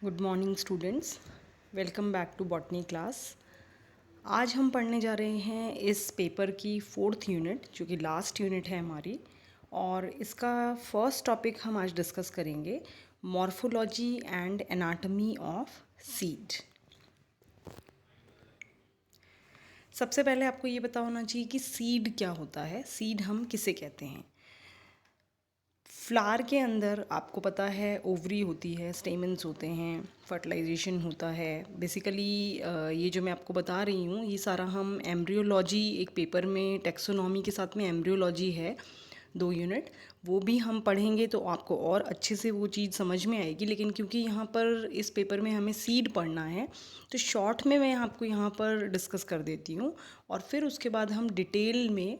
Good morning students, welcome back to botany class. आज हम पढ़ने जा रहे हैं इस पेपर की 4th यूनिट, जो कि लास्ट यूनिट है हमारी। और इसका फर्स्ट टॉपिक हम आज डिस्कस करेंगे, morphology and anatomy of seed. सबसे पहले आपको ये पता होना चाहिए कि सीड क्या होता है, सीड हम किसे कहते हैं। फ्लावर के अंदर आपको पता है ओवरी होती है, स्टेमन्स होते हैं, फर्टिलाइजेशन होता है। बेसिकली ये जो मैं आपको बता रही हूँ ये सारा हम एम्ब्रियोलॉजी, एक पेपर में टेक्सोनॉमी के साथ में एम्ब्रियोलॉजी है 2 यूनिट, वो भी हम पढ़ेंगे तो आपको और अच्छे से वो चीज़ समझ में आएगी। लेकिन क्योंकि यहाँ पर इस पेपर में हमें सीड पढ़ना है तो शॉर्ट में मैं आपको यहाँ पर डिस्कस कर देती हूँ और फिर उसके बाद हम डिटेल में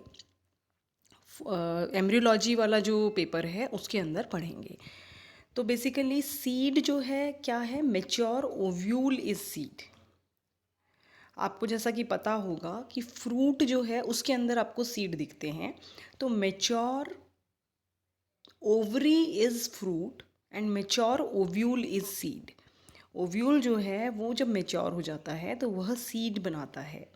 एम्ब्रियोलॉजी वाला जो पेपर है उसके अंदर पढ़ेंगे। तो बेसिकली सीड जो है क्या है, मैच्योर ओव्यूल इज सीड। आपको जैसा कि पता होगा कि फ्रूट जो है उसके अंदर आपको सीड दिखते हैं, तो mature ovary is fruit and mature ovule is seed. Ovule जो है वो जब मैच्योर हो जाता है तो वह सीड बनाता है।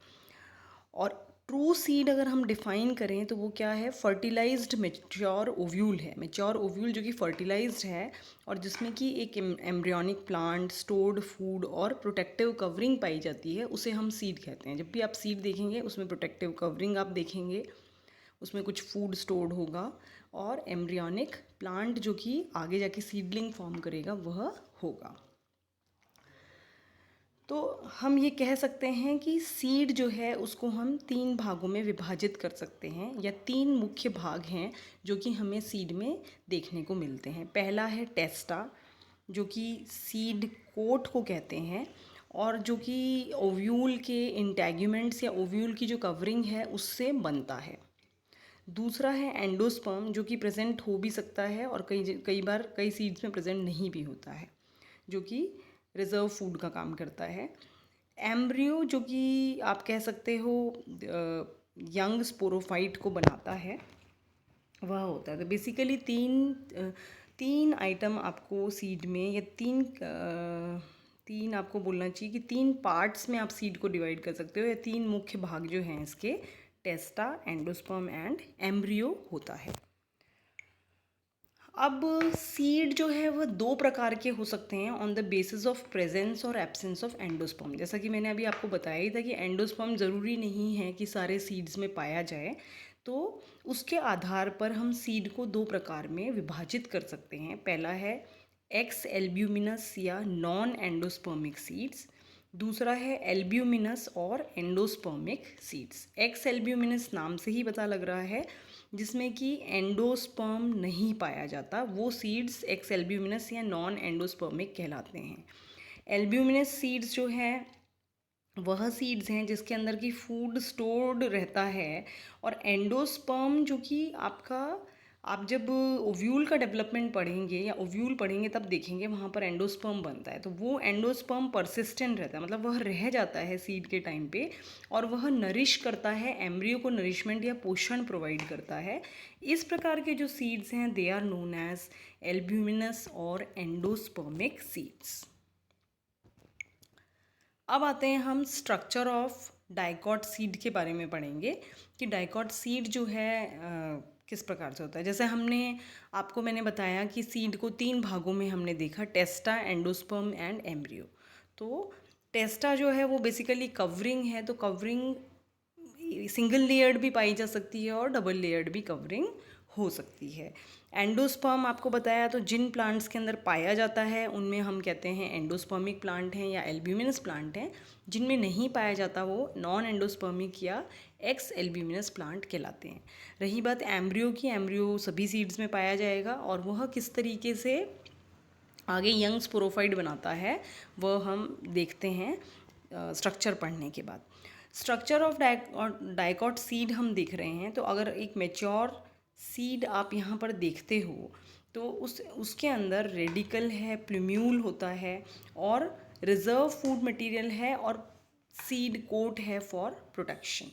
और ट्रू सीड अगर हम डिफाइन करें तो वो क्या है, फर्टिलाइज्ड मेच्योर ओव्यूल है। मेच्योर ओव्यूल जो कि फर्टिलाइज्ड है और जिसमें कि एक एम्ब्रियोनिक प्लांट, स्टोर्ड फूड और प्रोटेक्टिव कवरिंग पाई जाती है, उसे हम सीड कहते हैं। जब भी आप सीड देखेंगे उसमें प्रोटेक्टिव कवरिंग आप देखेंगे, उसमें कुछ फूड स्टोर्ड होगा और एम्ब्रियोनिक प्लांट जो कि आगे जाके सीडलिंग फॉर्म करेगा वह होगा। तो हम ये कह सकते हैं कि सीड जो है उसको हम 3 भागों में विभाजित कर सकते हैं, या 3 मुख्य भाग हैं जो कि हमें सीड में देखने को मिलते हैं। पहला है टेस्टा, जो कि सीड कोट को कहते हैं और जो कि ओव्यूल के इंटेग्यूमेंट्स या ओव्यूल की जो कवरिंग है उससे बनता है। दूसरा है एंडोस्पर्म, जो कि प्रेजेंट हो भी सकता है और कई बार कई सीड्स में प्रेजेंट नहीं भी होता है, जो कि रिजर्व फूड का काम करता है। एम्ब्रियो, जो कि आप कह सकते हो यंग स्पोरोफाइट को बनाता है, वह होता है। तो बेसिकली तीन आइटम आपको सीड में, या तीन आपको बोलना चाहिए कि 3 पार्ट्स में आप सीड को डिवाइड कर सकते हो, या 3 मुख्य भाग जो हैं इसके, टेस्टा, एंडोस्पर्म एंड एम्ब्रियो होता है। अब सीड जो है वह 2 प्रकार के हो सकते हैं on the basis of presence और एब्सेंस ऑफ एंडोस्पर्म। जैसा कि मैंने अभी आपको बताया ही था कि एंडोस्पर्म ज़रूरी नहीं है कि सारे सीड्स में पाया जाए, तो उसके आधार पर हम सीड को 2 प्रकार में विभाजित कर सकते हैं। पहला है एक्स एल्ब्यूमिनस या नॉन एंडोस्पर्मिक सीड्स, दूसरा है एल्ब्यूमिनस और एंडोस्पर्मिक सीड्स। एक्स एल्ब्यूमिनस नाम से ही पता लग रहा है, जिसमें कि एंडोस्पर्म नहीं पाया जाता, वो सीड्स एक्स एल्ब्यूमिनस या नॉन एंडोस्पर्मिक कहलाते हैं। एल्ब्यूमिनस सीड्स जो हैं वह सीड्स हैं जिसके अंदर की फूड स्टोर्ड रहता है, और एंडोस्पर्म जो कि आप जब ओव्यूल का डेवलपमेंट पढ़ेंगे या ओव्यूल पढ़ेंगे तब देखेंगे वहाँ पर एंडोस्पर्म बनता है। तो वो एंडोस्पर्म परसिस्टेंट रहता है, मतलब वह रह जाता है सीड के टाइम पे, और वह नरिश करता है, एम्ब्रियो को नरिशमेंट या पोषण प्रोवाइड करता है। इस प्रकार के जो सीड्स हैं they are known as albuminous और एंडोस्पर्मिक सीड्स। अब आते हैं हम स्ट्रक्चर ऑफ डाइकॉट सीड के बारे में पढ़ेंगे कि डाइकॉट सीड जो है किस प्रकार से होता है। जैसे मैंने बताया कि सीड को 3 भागों में हमने देखा, टेस्टा, एंडोस्पर्म एंड एम्ब्रियो। तो टेस्टा जो है वो बेसिकली कवरिंग है, तो कवरिंग सिंगल लेयर्ड भी पाई जा सकती है और डबल लेयर्ड भी कवरिंग हो सकती है। एंडोस्पर्म आपको बताया, तो जिन प्लांट्स के अंदर पाया जाता है उनमें हम कहते हैं एंडोस्पर्मिक प्लांट हैं या एल्ब्यूमिनस प्लांट हैं। जिनमें नहीं पाया जाता वो नॉन एंडोस्पर्मिक या एक्स एल्ब्यूमिनस प्लांट कहलाते हैं। रही बात एम्ब्रियो की, एम्ब्रियो सभी सीड्स में पाया जाएगा और वह किस तरीके से आगे यंग स्पोरोफाइट बनाता है वह हम देखते हैं स्ट्रक्चर पढ़ने के बाद। स्ट्रक्चर ऑफ डाइकॉट सीड हम देख रहे हैं, तो अगर एक मैच्योर सीड आप यहाँ पर देखते हो तो उसके अंदर रेडिकल है, प्लूम्यूल होता है और रिजर्व फूड मटेरियल है और सीड कोट है फॉर प्रोटेक्शन।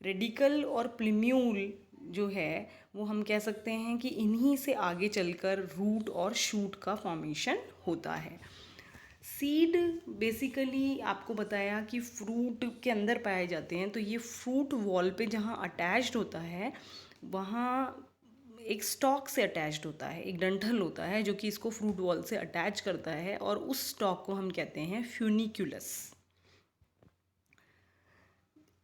रेडिकल और प्लूम्यूल जो है वो हम कह सकते हैं कि इन्हीं से आगे चलकर रूट और शूट का फॉर्मेशन होता है। सीड बेसिकली आपको बताया कि फ्रूट के अंदर पाए जाते हैं, तो ये फ्रूट वॉल पे जहाँ अटैच्ड होता है वहाँ एक स्टॉक से अटैच्ड होता है, एक डंठल होता है जो कि इसको फ्रूट वॉल से अटैच करता है, और उस स्टॉक को हम कहते हैं फ्यूनिक्यूलस।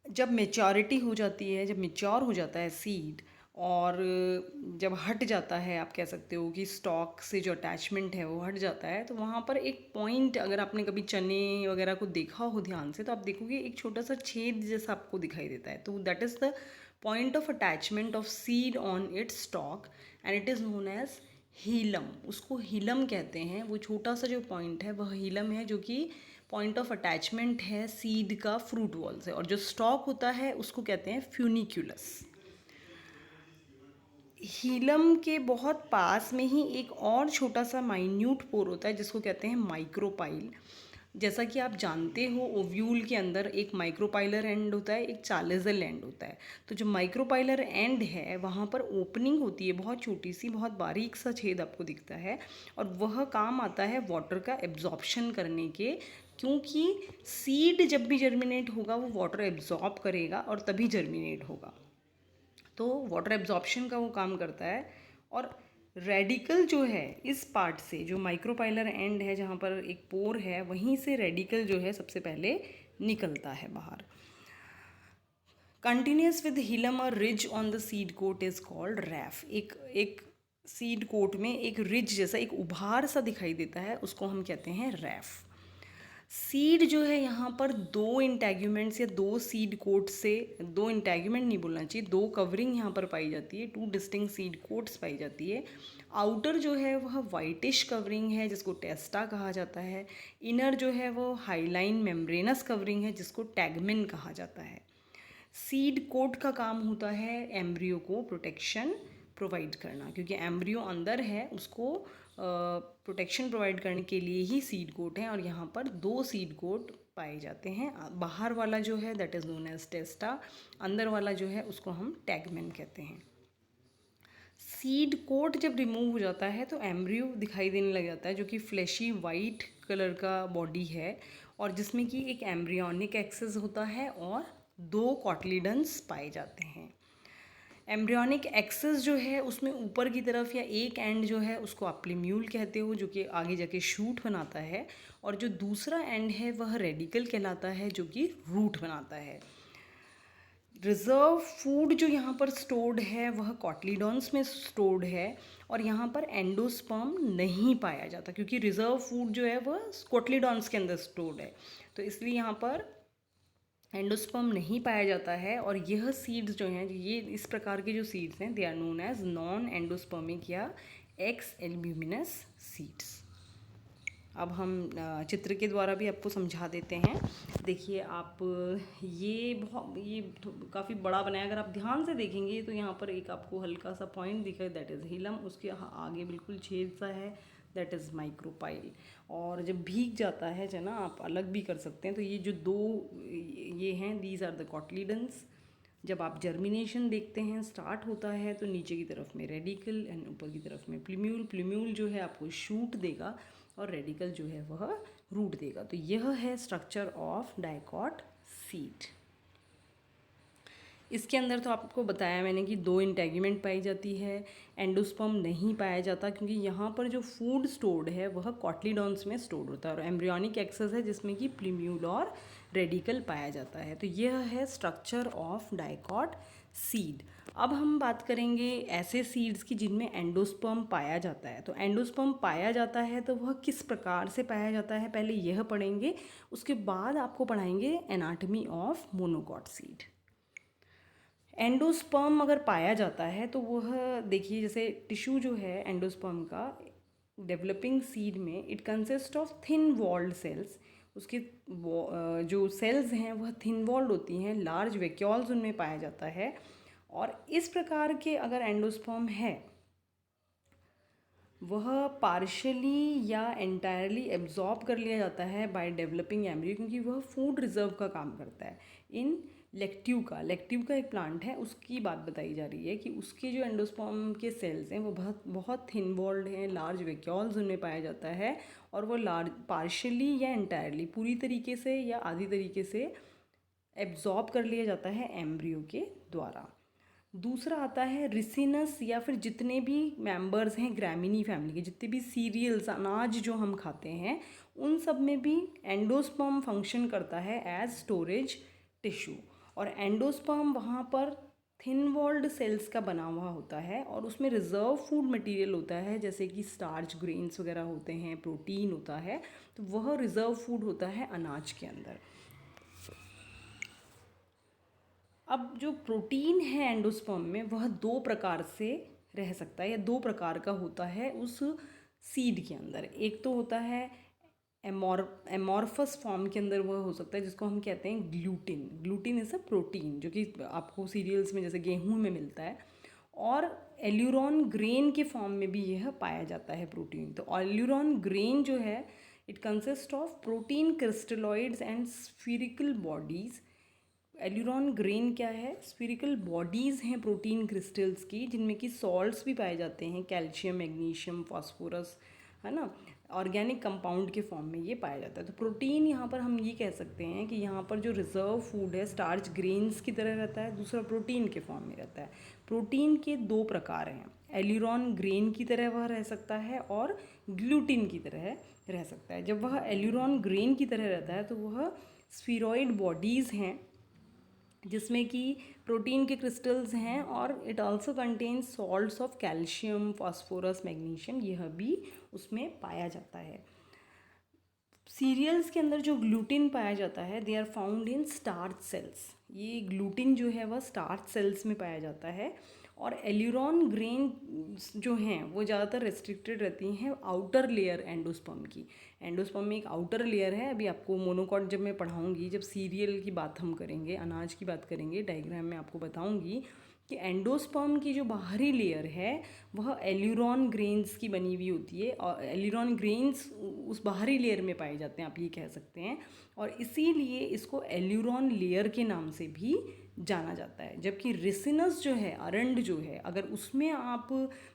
जब मेच्योरिटी हो जाती है, जब मेच्योर हो जाता है सीड, और जब हट जाता है, आप कह सकते हो कि स्टॉक से जो अटैचमेंट है वो हट जाता है, तो वहाँ पर एक पॉइंट, अगर आपने कभी चने वगैरह को देखा हो ध्यान से, तो आप देखोगे एक छोटा सा छेद जैसा आपको दिखाई देता है, तो that is the point of attachment of seed on its stalk, and it is known as hilum. उसको हीलम कहते हैं। वो छोटा सा जो पॉइंट है वह हीलम है, जो कि पॉइंट ऑफ अटैचमेंट है सीड का फ्रूट वॉल से, और जो स्टॉक होता है उसको कहते हैं फ्यूनिक्यूलस। हीलम के बहुत पास में ही एक और छोटा सा माइन्यूट पोर होता है जिसको कहते हैं माइक्रोपाइल। जैसा कि आप जानते हो, ओव्यूल के अंदर एक माइक्रोपाइलर एंड होता है, एक चालिज़ल एंड होता है। तो जो माइक्रोपाइलर एंड है वहाँ पर ओपनिंग होती है, बहुत छोटी सी, बहुत बारीक सा छेद आपको दिखता है, और वह काम आता है वाटर का एब्जॉर्प्शन करने के, क्योंकि सीड जब भी जर्मिनेट होगा वो वाटर एब्जॉर्ब करेगा और तभी जर्मिनेट होगा, तो वाटर एब्जॉर्प्शन का वो काम करता है। और रेडिकल जो है इस पार्ट से, जो माइक्रोपाइलर एंड है जहाँ पर एक पोर है, वहीं से रेडिकल जो है सबसे पहले निकलता है बाहर। कंटिन्यूस विद हिलम और ridge on the seed coat is called raphe. एक सीड कोट में एक रिज जैसा एक उभार सा दिखाई देता है, उसको हम कहते हैं रैफ। सीड जो है यहाँ पर दो इंटैग्यूमेंट्स या दो सीड कोट से, दो इंटैग्यूमेंट नहीं बोलना चाहिए, दो कवरिंग यहाँ पर पाई जाती है, टू डिस्टिंक्ट सीड कोट्स पाई जाती है। आउटर जो है वह वाइटिश कवरिंग है जिसको टेस्टा कहा जाता है। इनर जो है वो हाईलाइन मेम्ब्रेनस कवरिंग है जिसको टैगमिन कहा जाता है। सीड कोट का काम होता है एम्ब्रियो को प्रोटेक्शन प्रोवाइड करना, क्योंकि एम्ब्रियो अंदर है, उसको प्रोटेक्शन प्रोवाइड करने के लिए ही सीड कोट है। और यहाँ पर दो सीड कोट पाए जाते हैं। बाहर वाला जो है दैट इज़ नोन एज टेस्टा, अंदर वाला जो है उसको हम टैगमेन कहते हैं। सीड कोट जब रिमूव हो जाता है तो एम्ब्रियो दिखाई देने लग जाता है, जो कि फ्लैशी वाइट कलर का बॉडी है, और जिसमें कि एक एम्ब्रियोनिक एक्सेस होता है और दो कॉटलीडन्स पाए जाते हैं। एम्ब्रियोनिक एक्सेस जो है उसमें ऊपर की तरफ या एक एंड जो है उसको आप प्लीम्यूल कहते हो, जो कि आगे जाके शूट बनाता है, और जो दूसरा एंड है वह रेडिकल कहलाता है, जो कि रूट बनाता है। रिजर्व फूड जो यहाँ पर स्टोर्ड है वह कॉटलीडॉन्स में स्टोर्ड है, और यहाँ पर एंडोस्पर्म नहीं पाया जाता, क्योंकि रिजर्व फूड जो है वह कॉटलीडॉन्स के अंदर स्टोर्ड है, तो इसलिए यहाँ पर एंडोस्पर्म नहीं पाया जाता है। और यह सीड्स जो हैं, ये इस प्रकार के जो सीड्स हैं, they are known as non endospermic या एक्स एल्ब्यूमिनस सीड्स। अब हम चित्र के द्वारा भी आपको समझा देते हैं। देखिए आप, ये काफ़ी बड़ा बनाया, अगर आप ध्यान से देखेंगे तो यहाँ पर एक आपको हल्का सा पॉइंट दिखा, दैट इज़ हिलम, उसके आगे बिल्कुल छेद सा है, दैट इज़ माइक्रोपाइल। और जब भीग जाता है जना, आप अलग भी कर सकते हैं, तो ये जो दो ये हैं, दीज आर द कॉटलीडन्स। जब आप जर्मिनेशन देखते हैं स्टार्ट होता है तो नीचे की तरफ में रेडिकल एंड ऊपर की तरफ में प्लीम्यूल। प्लीम्यूल जो है आपको शूट देगा और रेडिकल जो है वह रूट देगा। तो यह है स्ट्रक्चर ऑफ डाइकॉट सीड। इसके अंदर तो आपको बताया मैंने कि दो इंटेगुमेंट पाई जाती है, एंडोस्पर्म नहीं पाया जाता, क्योंकि यहाँ पर जो फूड स्टोर्ड है वह कॉटलीडॉन्स में स्टोर्ड होता है, और एम्ब्रियोनिक एक्सेस है जिसमें कि प्लीम्यूल और रेडिकल पाया जाता है। तो यह है स्ट्रक्चर ऑफ डाइकॉट सीड। अब हम बात करेंगे ऐसे सीड्स की जिनमें एंडोस्पर्म पाया जाता है। तो एंडोस्पर्म पाया जाता है तो वह किस प्रकार से पाया जाता है, पहले यह पढ़ेंगे, उसके बाद आपको पढ़ाएंगे anatomy of monocot seed. Endosperm अगर पाया जाता है तो वह देखिए, जैसे टिश्यू जो है एंडोस्पर्म का डेवलपिंग सीड में, it consist of thin walled cells. उसके जो सेल्स हैं वह थिन वॉल्ड होती हैं, लार्ज वैक्यूल्स उनमें पाया जाता है। और इस प्रकार के अगर एंडोस्पर्म है वह पार्शली या एंटायरली एब्जॉर्ब कर लिया जाता है बाय डेवलपिंग एम्ब्रियो, क्योंकि वह फूड रिजर्व का काम करता है। इन लेक्ट्यू का एक प्लांट है, उसकी बात बताई जा रही है कि उसके जो एंडोस्पर्म के सेल्स हैं वो बहुत बहुत थिन वॉल्ड हैं, लार्ज वैक्यूल्स उनमें पाया जाता है, और वो लार्ज पार्शियली या एंटायरली पूरी तरीके से या आधी तरीके से एब्जॉर्ब कर लिया जाता है एम्ब्रियो के द्वारा। दूसरा आता है रिसिनस, या फिर जितने भी मेंबर्स हैं ग्रामिनी फैमिली के, जितने भी सीरियल्स अनाज जो हम खाते हैं उन सब में भी एंडोस्पर्म फंक्शन करता है एज स्टोरेज टिश्यू। और एंडोस्पर्म वहाँ पर थिन वॉल्ड सेल्स का बना हुआ होता है, और उसमें रिजर्व फूड मटेरियल होता है, जैसे कि स्टार्च ग्रेन्स वगैरह होते हैं, प्रोटीन होता है, तो वह रिजर्व फूड होता है अनाज के अंदर। अब जो प्रोटीन है एंडोस्पर्म में वह दो प्रकार से रह सकता है, या दो प्रकार का होता है उस सीड के अंदर। एक तो होता है एमॉर्फस फॉर्म के अंदर वह हो सकता है, जिसको हम कहते हैं gluten. Gluten is a protein जो कि आपको सीरियल्स में जैसे गेहूं में मिलता है, और एल्यूरॉन ग्रेन के फॉर्म में भी यह पाया जाता है प्रोटीन। तो एल्यूरॉन ग्रेन जो है it consist of protein crystalloids and spherical bodies. Aleurone grain क्या है? स्फीरिकल बॉडीज़ हैं प्रोटीन क्रिस्टल्स की, जिनमें कि सॉल्ट्स भी पाए जाते हैं, कैल्शियम, मैग्नीशियम, फास्फोरस, है ना, ऑर्गेनिक कंपाउंड के फॉर्म में ये पाया जाता है। तो प्रोटीन यहाँ पर हम ये कह सकते हैं कि यहाँ पर जो रिजर्व फूड है स्टार्च ग्रेन्स की तरह रहता है, दूसरा प्रोटीन के फॉर्म में रहता है। प्रोटीन के दो प्रकार हैं, एल्यूरॉन ग्रेन की तरह वह रह सकता है और ग्लूटिन की तरह रह सकता है। जब वह एल्यूरॉन ग्रेन की तरह रहता है तो वह स्फीरॉइड बॉडीज़ हैं, जिसमें कि प्रोटीन के क्रिस्टल्स हैं, और it also contains salts of calcium, phosphorus, magnesium, यह भी उसमें पाया जाता है। सीरियल्स के अंदर जो ग्लूटिन पाया जाता है they are found in starch cells. ये ग्लूटिन जो है वह स्टार्च सेल्स में पाया जाता है, और एल्यूरॉन ग्रेन जो हैं वो ज़्यादातर रेस्ट्रिक्टेड रहती हैं आउटर लेयर एंडोस्पर्म की। एंडोस्पर्म में एक आउटर लेयर है, अभी आपको मोनोकॉट जब मैं पढ़ाऊँगी, जब सीरियल की बात हम करेंगे, अनाज की बात करेंगे, डायग्राम में आपको बताऊँगी कि एंडोस्पर्म की जो बाहरी लेयर है वह एल्यूरॉन ग्रेन्स की बनी हुई होती है, और एल्यूरॉन ग्रेन्स उस बाहरी लेयर में पाए जाते हैं, आप ये कह सकते हैं, और इसीलिए इसको एल्यूरॉन लेयर के नाम से भी जाना जाता है। जबकि रिसिनस जो है, अरंड जो है, अगर उसमें आप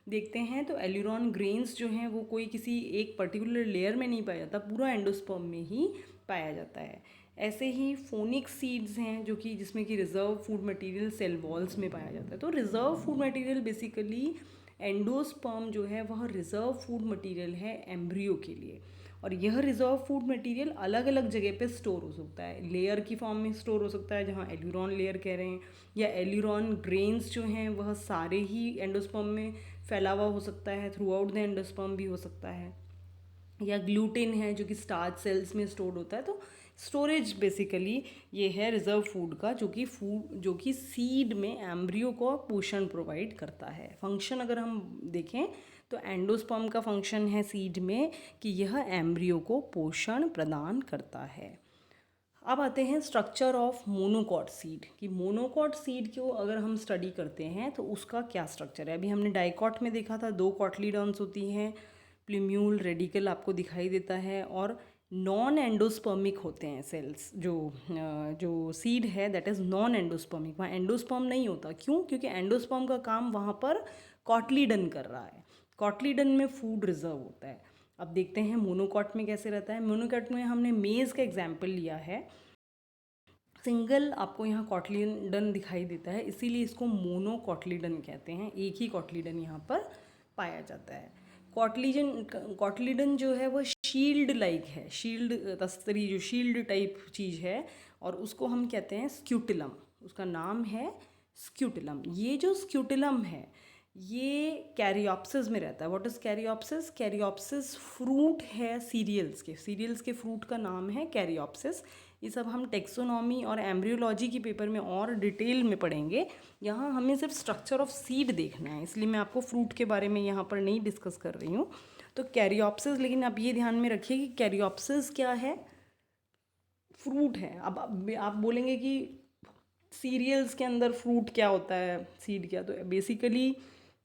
देखते हैं तो एल्यूरॉन ग्रेन्स जो हैं वो कोई किसी एक पर्टिकुलर लेयर में नहीं पाया जाता, पूरा एंडोस्पर्म में ही पाया जाता है। ऐसे ही फोनिक सीड्स हैं जो कि जिसमें कि reserve food material cell walls में पाया जाता है। तो reserve food material basically endosperm जो है वह रिजर्व फूड मटेरियल है एम्ब्रियो के लिए, और यह रिजर्व फूड मटेरियल अलग अलग जगह पे स्टोर हो सकता है। लेयर की फॉर्म में स्टोर हो सकता है जहाँ एल्यूरॉन लेयर कह रहे हैं, या एल्यूरॉन ग्रेन्स जो हैं वह सारे ही एंडोस्पर्म में फैला हुआ हो सकता है, थ्रू आउट द एंडोस्पर्म भी हो सकता है, या ग्लूटिन है जो कि स्टार्च सेल्स में स्टोर होता है। तो स्टोरेज बेसिकली ये है रिजर्व फूड का, जो कि सीड में एम्ब्रियो को पोषण प्रोवाइड करता है। फंक्शन अगर हम देखें तो एंडोस्पर्म का फंक्शन है सीड में कि यह एम्ब्रियो को पोषण प्रदान करता है। अब आते हैं स्ट्रक्चर ऑफ मोनोकॉट सीड, कि मोनोकॉट सीड को अगर हम स्टडी करते हैं तो उसका क्या स्ट्रक्चर है। अभी हमने डाइकॉट में देखा था, दो कॉटलीडॉन्स होती हैं, प्लूम्यूल रेडिकल आपको दिखाई देता है, और नॉन एंडोस्पर्मिक होते हैं सेल्स। जो सीड है दैट इज़ नॉन एंडोस्पर्मिक, वहाँ एंडोस्पर्म नहीं होता। क्यों? क्योंकि एंडोस्पर्म का काम वहाँ पर कॉटलीडन कर रहा है, कॉटलीडन में फूड रिजर्व होता है। अब देखते हैं मोनोकॉट में कैसे रहता है। मोनोकॉट में हमने मेज़ का एग्जाम्पल लिया है, सिंगल आपको यहाँ कॉटलीडन दिखाई देता है, इसीलिए इसको मोनोकॉटलीडन कहते हैं। एक ही कॉटलीडन यहाँ पर पाया जाता है। कॉटलीडन जो है वह शील्ड लाइक है, शील्ड तस्तरी जो शील्ड टाइप चीज़ है, और उसको हम कहते हैं स्क्यूटिलम। उसका नाम है स्क्यूटिलम। ये जो स्क्यूटिलम है ये कैरियोप्सिस में रहता है। What is caryopsis? Caryopsis fruit है सीरियल्स के फ्रूट का नाम है कैरियोप्सिस। ये सब हम टेक्सोनॉमी और एम्ब्रियोलॉजी की पेपर में और डिटेल में पढ़ेंगे। यहाँ हमें सिर्फ स्ट्रक्चर ऑफ सीड देखना है, इसलिए मैं आपको फ्रूट के बारे में यहाँ पर नहीं डिस्कस कर रही हूँ। तो कैरियोप्सिस, लेकिन आप ये ध्यान में रखिए कि कैरियोप्सिस क्या है? फ्रूट है। अब आप बोलेंगे कि सीरियल्स के अंदर फ्रूट क्या होता है, सीड क्या? तो बेसिकली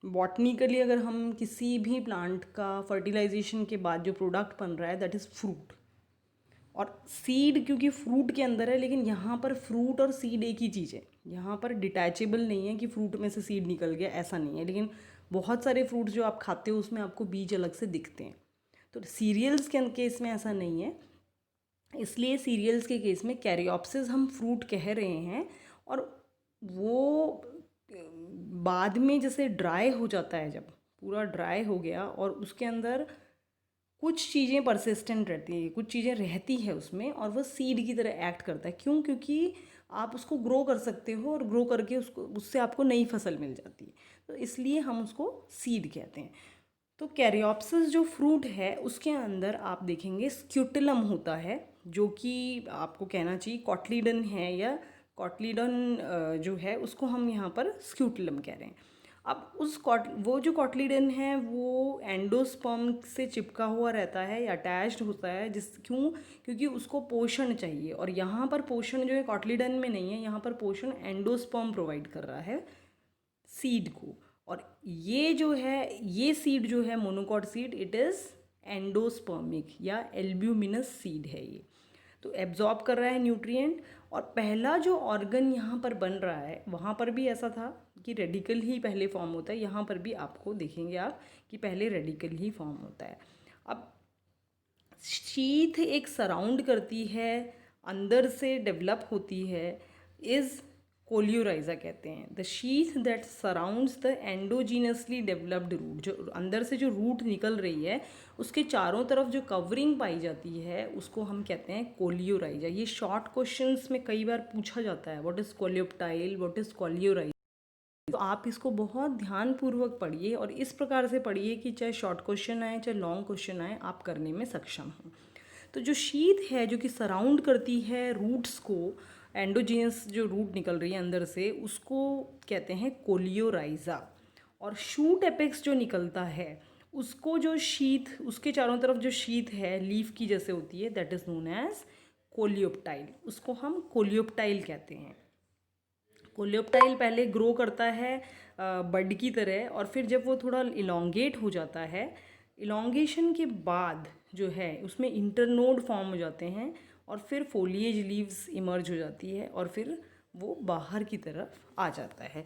बॉटनिकली अगर हम किसी भी प्लांट का फर्टिलाइजेशन के बाद जो प्रोडक्ट बन रहा है दैट इज़ फ्रूट। और सीड क्योंकि फ्रूट के अंदर है, लेकिन यहाँ पर फ्रूट और सीड एक ही चीज़ है, यहाँ पर डिटैचेबल नहीं है कि फ्रूट में से सीड निकल गया, ऐसा नहीं है। लेकिन बहुत सारे फ्रूट्स जो आप खाते हो उसमें आपको बीज अलग से दिखते हैं, तो सीरियल्स के केस में ऐसा नहीं है। इसलिए सीरियल्स के केस में कैरियोप्सिस हम फ्रूट कह रहे हैं, और वो बाद में जैसे ड्राई हो जाता है, जब पूरा ड्राई हो गया और उसके अंदर कुछ चीज़ें परसिस्टेंट रहती हैं, कुछ चीज़ें रहती है उसमें, और वो सीड की तरह एक्ट करता है। क्यों? क्योंकि आप उसको ग्रो कर सकते हो और ग्रो करके उसको उससे आपको नई फसल मिल जाती है, तो इसलिए हम उसको सीड कहते हैं। तो कैरियोप्सिस जो फ्रूट है उसके अंदर आप देखेंगे स्क्यूटिलम होता है, जो कि आपको कहना चाहिए कॉटलीडन है, या कॉटलीडन जो है उसको हम यहाँ पर स्क्यूटिलम कह रहे हैं। अब वो जो कॉटलीडन है वो एंडोस्पर्म से चिपका हुआ रहता है या अटैच्ड होता है, क्योंकि उसको पोषण चाहिए, और यहाँ पर पोषण जो है कॉटलीडन में नहीं है, यहाँ पर पोषण एंडोस्पर्म प्रोवाइड कर रहा है सीड को। और ये सीड जो है monocot seed, it is endospermic या एल्ब्यूमिनस सीड है ये, तो एब्जॉर्ब कर रहा है न्यूट्रिएंट। और पहला जो ऑर्गन यहाँ पर बन रहा है, वहाँ पर भी ऐसा था कि रेडिकल ही पहले फॉर्म होता है, यहाँ पर भी आपको देखेंगे आप कि पहले रेडिकल ही फॉर्म होता है। अब शीथ एक सराउंड करती है, अंदर से डेवलप होती है, इज़ कोलियोराइजा कहते हैं। The sheath that surrounds the endogenously developed root, जो अंदर से जो रूट निकल रही है उसके चारों तरफ जो कवरिंग पाई जाती है उसको हम कहते हैं कोलियोराइजा। ये शॉर्ट क्वेश्चंस में कई बार पूछा जाता है, what is coleoptile, what is coleorhiza. तो आप इसको बहुत ध्यानपूर्वक पढ़िए, और इस प्रकार से पढ़िए कि चाहे शॉर्ट क्वेश्चन आए चाहे लॉन्ग क्वेश्चन आए, आप करने में सक्षम हों। तो जो शीथ है जो कि सराउंड करती है रूट्स को, एंडोजीनस जो रूट निकल रही है अंदर से, उसको कहते हैं कोलियोराइजा। और शूट एपेक्स जो निकलता है उसको, जो शीथ उसके चारों तरफ जो शीथ है लीफ की जैसे होती है, that is known as coleoptile, उसको हम कोलियोप्टाइल कहते हैं। कोलियोप्टाइल पहले ग्रो करता है बड की तरह, और फिर जब वो थोड़ा इलोंगेट हो जाता है, इलोंगेशन के बाद जो है उसमें इंटरनोड फॉर्म हो जाते हैं, और फिर फोलिएज लीव्स इमर्ज हो जाती है, और फिर वो बाहर की तरफ आ जाता है।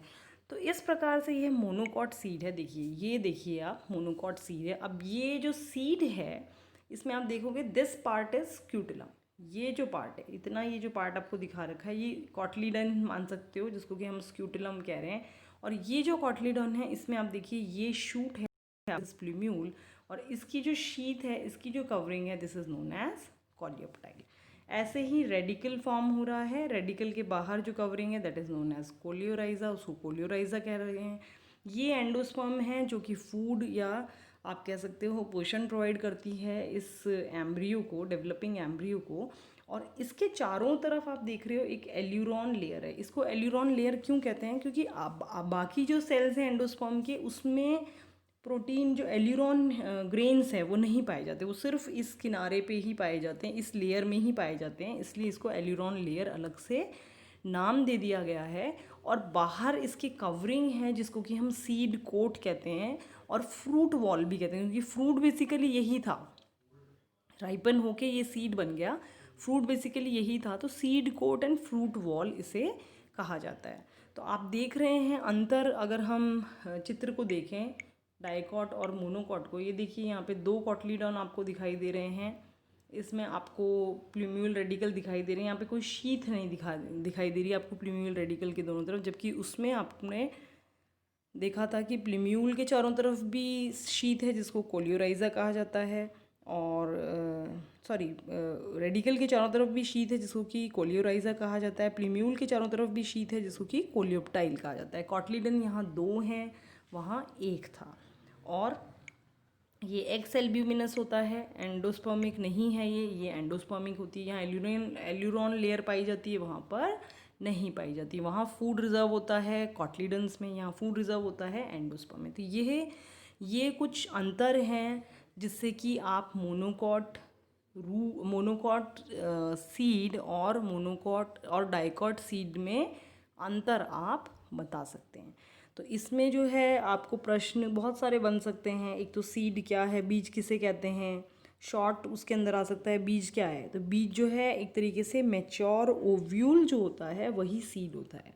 तो इस प्रकार से ये मोनोकॉट सीड है। ये देखिए आप, मोनोकॉट सीड है। अब ये जो सीड है इसमें आप देखोगे दिस पार्ट इज स्क्यूटिलम, ये जो पार्ट है, इतना ये जो पार्ट आपको दिखा रखा है ये कॉटलीडन मान सकते हो, जिसको कि हम स्क्यूटिलम कह रहे हैं। और ये जो कॉटलीडन है इसमें आप देखिए ये शूट है प्लूम्यूल, और इसकी जो शीथ है, इसकी जो कवरिंग है, this is known as coleoptile. ऐसे ही रेडिकल फॉर्म हो रहा है, रेडिकल के बाहर जो कवरिंग है that is known as coleorhiza, उसको कोलियोराइजा कह रहे हैं। ये एंडोस्पर्म है जो कि फूड या आप कह सकते हो पोषण प्रोवाइड करती है इस एम्ब्रियो को, डेवलपिंग एम्ब्रियो को। और इसके चारों तरफ आप देख रहे हो एक एल्यूरॉन लेयर है। इसको एल्यूरॉन लेयर क्यों कहते हैं? क्योंकि बाकी जो सेल्स हैं एंडोस्पर्म के, उसमें प्रोटीन जो एल्यूरॉन ग्रेन्स हैं वो नहीं पाए जाते, वो सिर्फ इस किनारे पे ही पाए जाते हैं, इस लेयर में ही पाए जाते हैं, इसलिए इसको एल्यूरॉन लेयर अलग से नाम दे दिया गया है। और बाहर इसकी कवरिंग है जिसको कि हम सीड कोट कहते हैं, और फ्रूट वॉल भी कहते हैं, क्योंकि फ्रूट बेसिकली यही था, राइपन होके ये सीड बन गया, फ्रूट बेसिकली यही था, तो seed coat and fruit wall इसे कहा जाता है। तो आप देख रहे हैं अंतर, अगर हम चित्र को देखें डाइकॉट और मोनोकॉट को, ये देखिए यहाँ पे दो कॉटलीडॉन आपको दिखाई दे रहे हैं, इसमें आपको प्लूम्यूल रेडिकल दिखाई दे रहे हैं, यहाँ पे कोई शीथ नहीं दिखाई दे रही है आपको प्लूम्यूल रेडिकल के दोनों तरफ, जबकि उसमें आपने देखा था कि प्लूम्यूल के चारों तरफ भी शीथ है जिसको कोलियोराइजा कहा जाता है, और रेडिकल के चारों तरफ भी शीथ है जिसको कि कोलियोराइजा कहा जाता है, प्लूम्यूल के चारों तरफ भी शीथ है जिसको कि कोलियोप्टाइल कहा जाता है। कॉटलीडन यहाँ दो हैं, वहाँ एक था। और ये एक्स एल्ब्यूमिनस होता है, एंडोस्पर्मिक नहीं है ये एंडोस्पर्मिक होती है। यहाँ एल्यूरॉन लेयर पाई जाती है, वहाँ पर नहीं पाई जाती, वहाँ फूड रिजर्व होता है कॉटलीडन्स में, यहाँ फूड रिजर्व होता है एंडोस्पर्म में। तो ये कुछ अंतर हैं जिससे कि आप मोनोकॉट सीड और मोनोकॉट और डाइकॉट सीड में अंतर आप बता सकते हैं। तो इसमें जो है आपको प्रश्न बहुत सारे बन सकते हैं। एक तो सीड क्या है, बीज किसे कहते हैं, शॉर्ट उसके अंदर आ सकता है। बीज क्या है? तो बीज जो है एक तरीके से मैच्योर ओव्यूल जो होता है वही सीड होता है,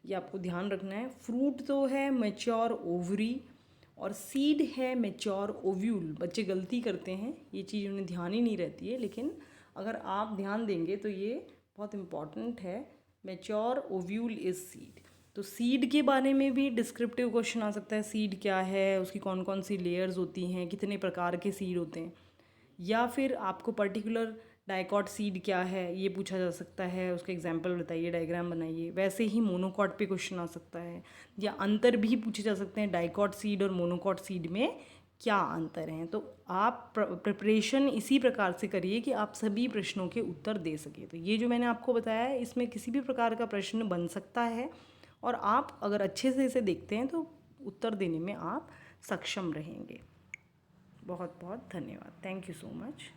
ये आपको ध्यान रखना है। फ्रूट तो है मैच्योर ओवरी और सीड है मैच्योर ओव्यूल। बच्चे गलती करते हैं, ये चीज़ उन्हें ध्यान ही नहीं रहती है, लेकिन अगर आप ध्यान देंगे तो ये बहुत इम्पॉर्टेंट है। Mature ovule is seed. तो सीड के बारे में भी डिस्क्रिप्टिव क्वेश्चन आ सकता है। सीड क्या है, उसकी कौन कौन सी लेयर्स होती हैं, कितने प्रकार के सीड होते हैं, या फिर आपको पर्टिकुलर डाइकॉट सीड क्या है ये पूछा जा सकता है, उसका एग्जाम्पल बताइए, डायग्राम बनाइए। वैसे ही मोनोकॉट पे क्वेश्चन आ सकता है, या अंतर भी पूछे जा सकते हैं, डाइकॉट सीड और मोनोकॉट सीड में क्या अंतर हैं। तो आप प्रिपरेशन इसी प्रकार से करिए कि आप सभी प्रश्नों के उत्तर दे सकें। तो ये जो मैंने आपको बताया है, इसमें किसी भी प्रकार का प्रश्न बन सकता है, और आप अगर अच्छे से इसे देखते हैं तो उत्तर देने में आप सक्षम रहेंगे। बहुत बहुत धन्यवाद। Thank you so much.